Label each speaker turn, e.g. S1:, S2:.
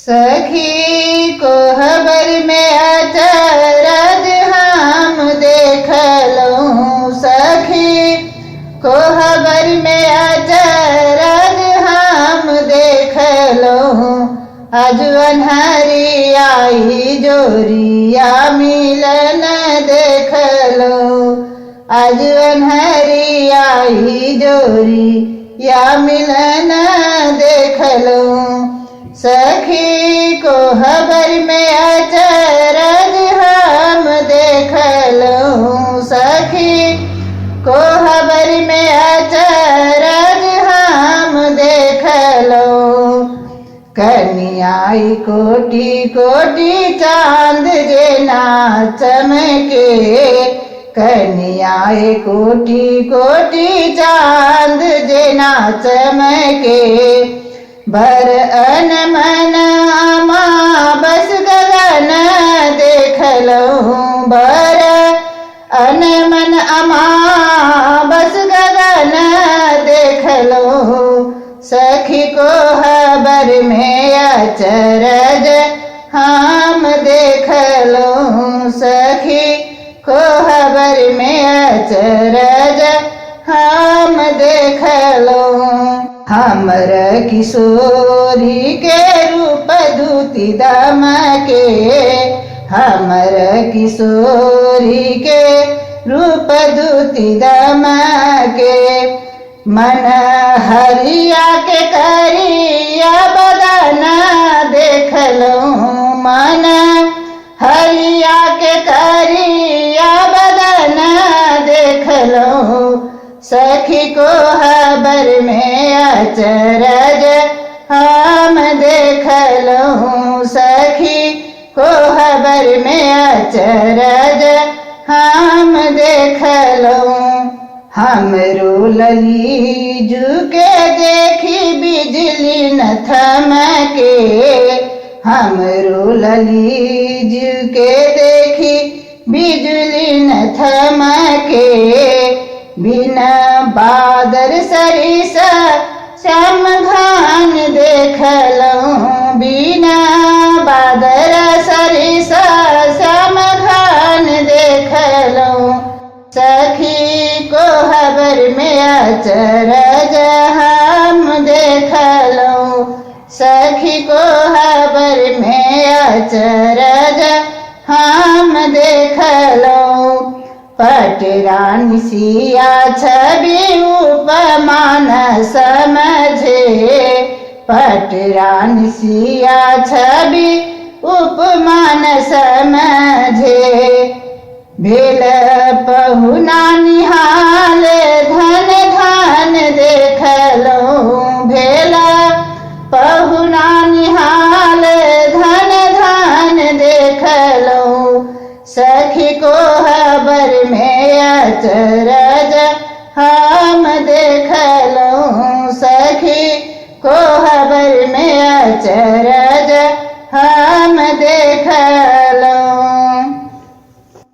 S1: सखी को खबर में अचरज हम देखलहुँ। सखी को खबर में अचरज हम देखलहुँ। अजवन हरियाई जोरिया मिलन देखलहुँ। अजवन हरियाई जोरिया मिलन देखलहुँ। सखी को खबर में अचरज हम देखलहुँ। सखी को खबर में अचरज हम देखलहुँ। कन्याई कोटि कोटि चाँद जेना चमके। कन्याई कोटि कोटि चाँद जेना चमके। बर अन मन अमा बस गगन देखलहुँ। बर अन मन अमा बस गगन देखलहुँ। सखी को खबर में अचरज हम देखलहुँ। सखी को खबर में अचरज हम देखलहुँ। हमर किशोरी के रूप दूती दमके। हमर किशोरी के रूप दूती दमके। मन हरिया के करिया बदन देखलहुँ। मन हरिया के करिया बदन देखलहुँ। सखी को खबर में अचरज हम देखलहुँ। सखी को खबर में अचरज हम देखलहुँ। हमरो ललीजू के देखी बिजली न थमके। हमरो ललीजू के देखी बिजली न थमके। बिना बादर सरिसा श्याम घान देखलहुँ। बिना बादर सरिसा श्याम घान देखलहुँ। सखी को खबर में अचरज हम देखलहुँ। सखी को खबर में अचरज हम देखलहुँ। पटरानी सिया छवि उपमान समझे। पटरानी सिया छवि उपमान समझे। भेल पहुना निहाल